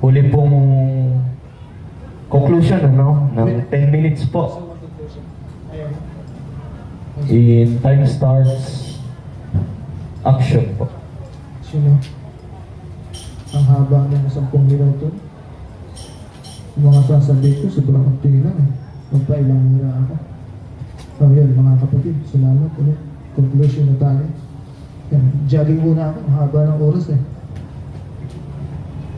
huli pong conclusion, ano, ng 10 minutes po. In time starts, action po. Sino? Ang haba ng 10 minuto. Yung mga sasabihin ko, sobrang kunti lang eh. Magpailang muna ako. So yun, mga kapatid, salamat ulit. Conclusion na tayo. Yan, jogging muna ako, ang haba ng oras eh.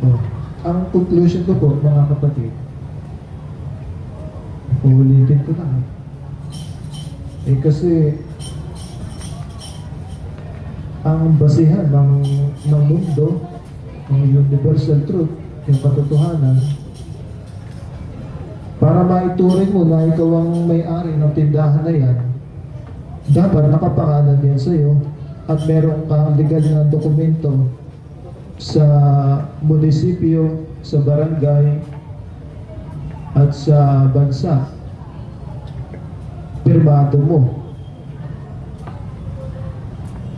Oh. Ang conclusion ko po, mga kapatid, uulitin ko lang. Eh kasi, ang basihan ng mundo, ng universal truth, yung katotohanan, para maituring mo na ikaw ang may-ari ng tindahan na yan, dapat nakapangalan yan sa'yo at meron kang legal na dokumento sa munisipyo, sa barangay, at sa bansa. Pirmado mo.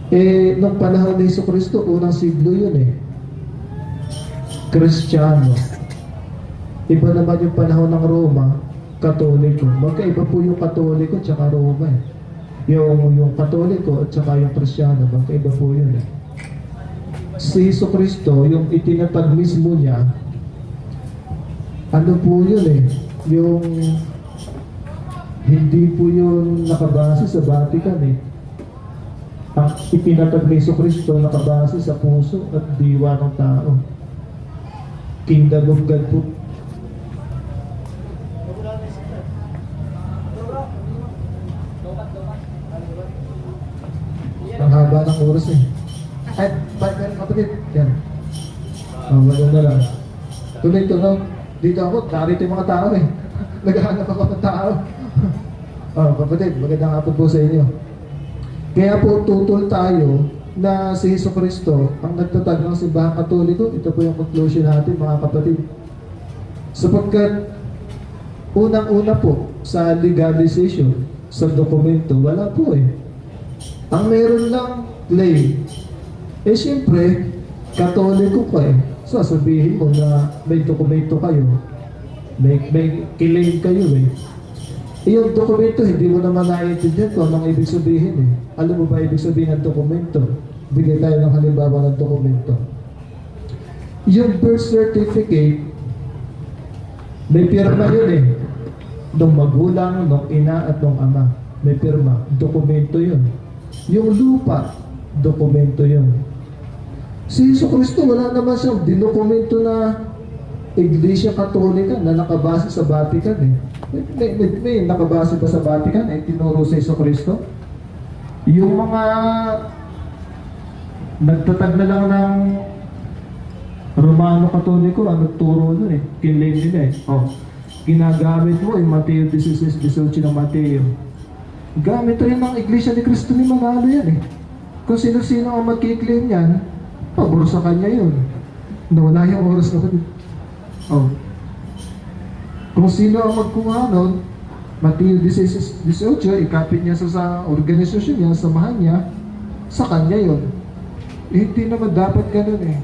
Eh, nung panahon ni Jesucristo, unang siglo yun eh. Kristiyano. Iba naman yung panahon ng Roma, Katoliko. Magkaiba po yung Katoliko at saka Roma eh. Yung Katoliko at saka yung Kristiyano, magkaiba po yun eh. Si Jesucristo, yung itinatag mismo niya, ano po yun eh, yung hindi po yun nakabase sa Vatican eh. Ang itinatag ni Jesucristo nakabase sa puso at diwa ng tao. Kingdom of God po. Ang haba ng oras eh. Ay, bakit kapatid? Yan. Wala na lang. Tuloy ito lang. Dito ako, narito yung mga tao eh. Naghahanap ako ng tao. Kapatid, magandang hapon po sa inyo. Kaya po tutol tayo na si Jesucristo ang nagtatag ng Simbahang Katoliko. Ito po yung conclusion natin, mga kapatid. Sapagkat unang-una po sa legalization, sa dokumento, wala po eh. Ang meron lang claim, eh siyempre, Katoliko ka eh. Sasabihin mo na may dokumento kayo, may claim kayo eh. Yung dokumento, hindi mo naman naiintindihan kung anong ibig sabihin eh. Alam mo ba ibig sabihin ng dokumento? Bigay tayo ng halimbawa ng dokumento. Yung birth certificate, may pirma yun eh. Nung magulang, nung ina at nung ama. May pirma. Dokumento yun. Yung lupa, dokumento yun. Si Jesucristo, wala naman siyang dinokumento na Iglesia Katolika na nakabase sa Vatican eh. May nakabase pa sa Vatican eh, tinuro si Jesucristo. Yung mga nagtatag na lang ng Romano Katoliko, ang nagturo nun eh, kinlaim nila eh. Ginagamit mo yung Mateo 16-18 ng Mateo. Gamit rin ng Iglesia ni Cristo ni Manalo yan eh. Kung sino-sino ang magkiklaim yan, pabor sa kanya yun. Nawala yung oras na kanya. Kung sino ang magkuha nun, Mateo 16-18, ikapit niya sa organisasyon niya, samahan niya, sa kanya yun. Hindi naman dapat ganun eh.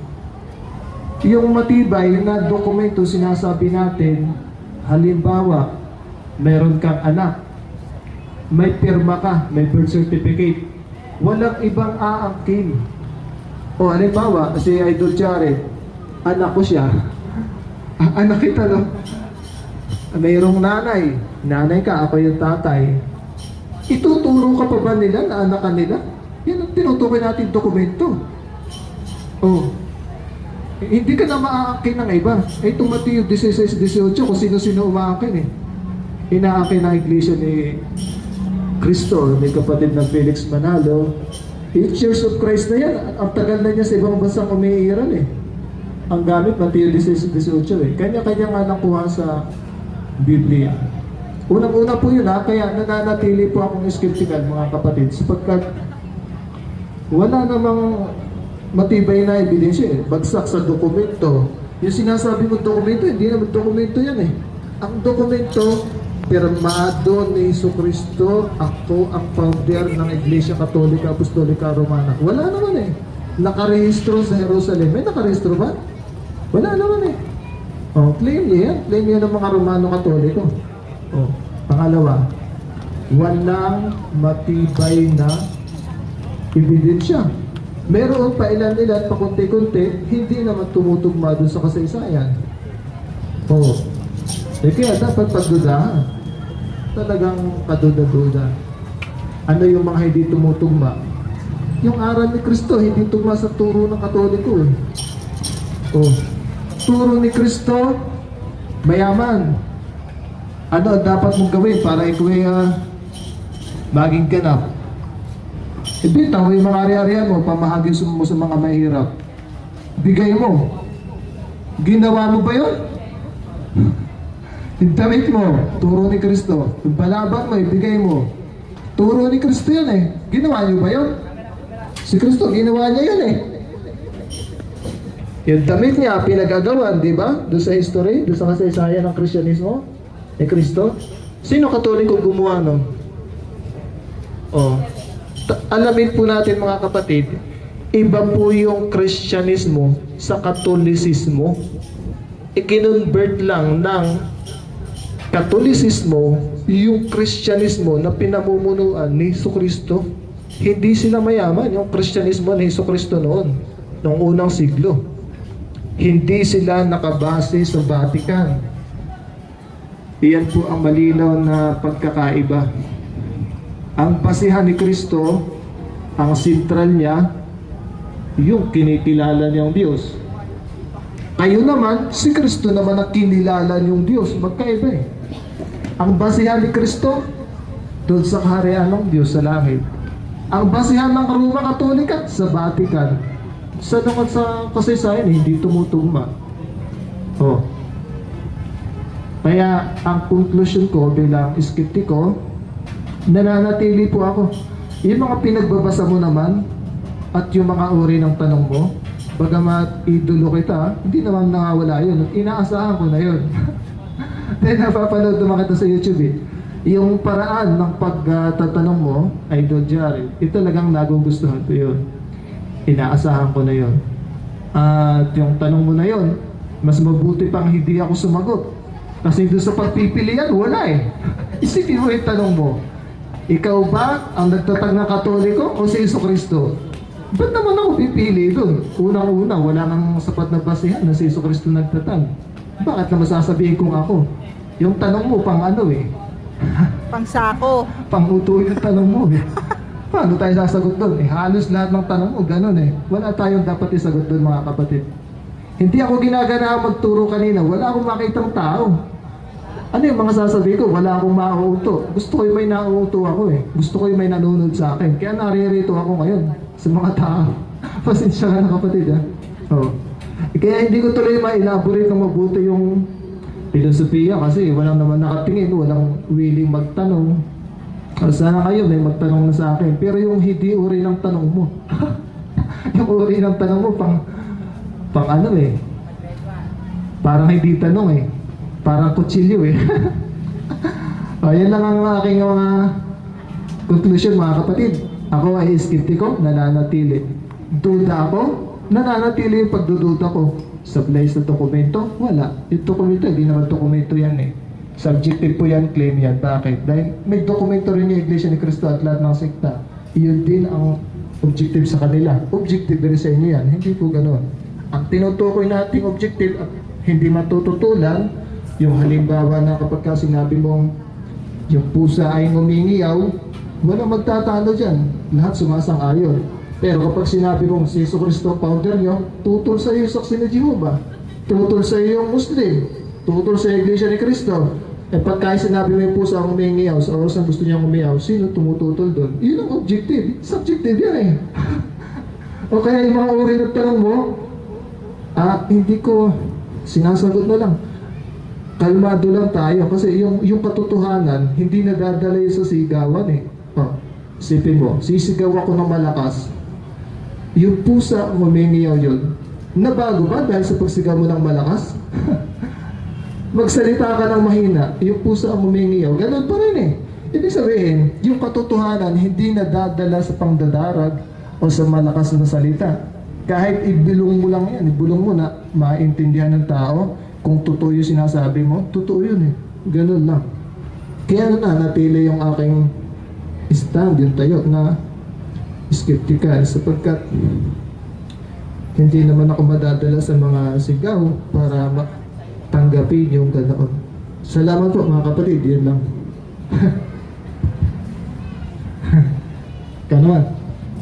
Yung matibay na dokumento sinasabi natin, halimbawa, meron kang anak, may pirma ka, may birth certificate, walang ibang aangkin. Halimbawa, si Idol Jared, anak ko siya, anak kita no? Mayroong nanay ka, ako yung tatay. Ituturo ka pa ba nila na anak ka nila? Yan ang tinutukoy natin dokumento. Hindi ka na maaangkin ng iba. Itong Mateo 16-18, kung sino-sino umaangkin eh. Inaangkin ng iglesia ni Cristo, may kapatid ng Felix Manalo. 8 years of Christ na yan. Ang tagal na niya sa ibang bansang umiiral eh. Ang gamit, Mateo 16-18 eh. Kanya-kanya nga nang kuha sa Biblia. Unang-una po yun ha, kaya nananatili po akong skeptical mga kapatid, sapagkat wala namang matibay na ebidensya eh. Bagsak sa dokumento. Yung sinasabi mo dokumento, hindi naman dokumento yan eh. Ang dokumento, pirmado ni Jesucristo, ako ang founder ng Iglesia Katolika Apostolika Romana. Wala naman eh. Nakarehistro sa Jerusalem. May nakarehistro ba? Wala naman eh. Oh, claim niya yan. Claim niya ng mga Romano Katoliko. Oh, pangalawa, walang matibay na ebidensya. Meron pa ilan-ilan, pakunti-kunti, hindi naman tumutugma doon sa kasaysayan. Oh, kaya dapat pagdudahan. Talagang kaduda-duda. Ano yung mga hindi tumutugma? Yung aral ni Kristo, hindi tugma sa turo ng Katoliko. Oh, turo ni Kristo, mayaman. Ano ang dapat mong gawin para ikaw ay maging ganap? Ibitaw yung mga ari-arian mo, pamahagin mo sa mga mahirap. Bigay mo. Ginawa mo ba yun? Yung damit mo, turo ni Kristo. Yung palaban mo, ibigay mo. Turo ni Kristo yun eh. Ginawa niyo ba yun? Si Kristo, ginawa niya yun eh. Yung damit niya, pinagagawan, di ba? Doon sa history, doon sa kasaysayan ng Kristyanismo, ni Kristo. Sino Katoliko gumawa nun? Oh. Alamin po natin mga kapatid, iba po yung Kristyanismo sa Katolisismo. I-convert lang ng Katolisismo yung Kristyanismo na pinamumunuan ni Jesucristo. Hindi sila mayaman yung Kristyanismo ni Jesucristo noon, noong unang siglo. Hindi sila nakabase sa Vatican. Iyan po ang malinaw na pagkakaiba. Ang basihan ni Kristo, ang sentral niya, yung kinikilala niyang Diyos. Kayo naman, si Kristo naman ang kinilala niyong Diyos. Magkaiba eh. Ang basihan ni Kristo, doon sa kaharian ng Diyos sa langit. Ang basihan ng Roma Katolika, sa Vatican. Sa kasaysayan, hindi tumutugma. Oh. Kaya, ang conclusion ko bilang skeptiko, nananatili po ako. Yung mga pinagbabasa mo naman, at yung mga uri ng tanong mo, bagamat idolo kita, hindi naman nakawala yun. At inaasahan ko na yun. Dahil napapanood naman kita sa YouTube eh. Yung paraan ng pagtatanong mo, Idol Jared, ito talagang nagugustuhan ko yun. Inaasahan ko na yun. At yung tanong mo na yun, mas mabuti pang hindi ako sumagot. Kasi doon sa pagpipilian, wala eh. Isipin mo yung tanong mo, ikaw ba ang nagtatag ng Katoliko o si Jesucristo? Ba't naman ako pipili doon? Unang-una, wala nang sapat na basihan na si Jesucristo nagtatag. Bakit na masasabihin kong ako? Yung tanong mo, pang ano eh? Pangsako. Pang-uto yung tanong mo eh. Paano tayo sasagot doon? Eh, halos lahat ng tanong mo, ganun eh. Wala tayong dapat isagot doon mga kapatid. Hindi ako ginagana magturo kanina. Wala akong makitang tao. Ano yung mga sasabihin ko? Wala akong mauuto. Gusto ko yung may nauuto ako eh. Gusto ko yung may nanonood sa akin. Kaya naririto ako ngayon sa mga tao. Pasensya ka na kapatid ha. Oh. Kaya hindi ko tuloy ma-elaborate ng mabuti yung filosofiya kasi walang naman nakatingin, walang willing magtanong. Sana kayo may magtanong na sa akin. Pero yung hindi uri ng tanong mo. Yung uri ng tanong mo pang ano eh. Parang hindi tanong eh. Parang kutsilyo eh. Yan lang ang aking mga conclusion mga kapatid. Ako ay skeptiko, nananatili. Duda ako, nananatili yung pagdududa ko. Sa place na dokumento, wala. Yung dokumento, hindi naman dokumento yan eh. Subjective po yan, claim yan. Bakit? Dahil may dokumento rin yung Iglesia ni Cristo at lahat ng sekta. Iyon din ang objective sa kanila. Objective rin sa inyo yan. Hindi po ganoon. Ang tinutukoy nating objective at hindi matututulan, yung halimbawa na kapag ka sinabi mong yung pusa ay ngumingiyaw, walang magtatalo dyan. Lahat sumasang-ayon. Pero kapag sinabi mong si Jesucristo founder nyo, tutol sa iyo saksi ni Jehovah, tutol sa iyo yung Muslim, tutol sa Iglesia ni Cristo. Eh pagka sinabi mo yung pusa ang ngumingiyaw, sa oras na gusto niya ngumiyaw, sino tumututol doon? Yun ang objective. Subjective yan eh. O kaya yung mga uri ng tanong mo, hindi ko sinasagot na lang. Kalmado lang tayo kasi yung katotohanan hindi nadadala sa sigawan eh. Isipin mo, sisigaw ako ng malakas. Yung pusa ngumingiyaw yun. Nabago ba dahil sa pagsigaw mo ng malakas? Magsalita ka ng mahina, yung pusa ang ngumingiyaw. Ganun pa rin eh. Ibig sabihin, yung katotohanan hindi nadadala sa pangdadarag o sa malakas na salita. Kahit ibulong mo lang yan, ibulong mo na maintindihan ng tao, kung totoo yung sinasabi mo, totoo yun eh. Ganun lang. Kaya natili yung aking stand, yung tayo na skeptical sapagkat hindi naman ako madadala sa mga sigaw para tanggapin yung ganoon. Salamat po mga kapatid, yun lang. Ka naman.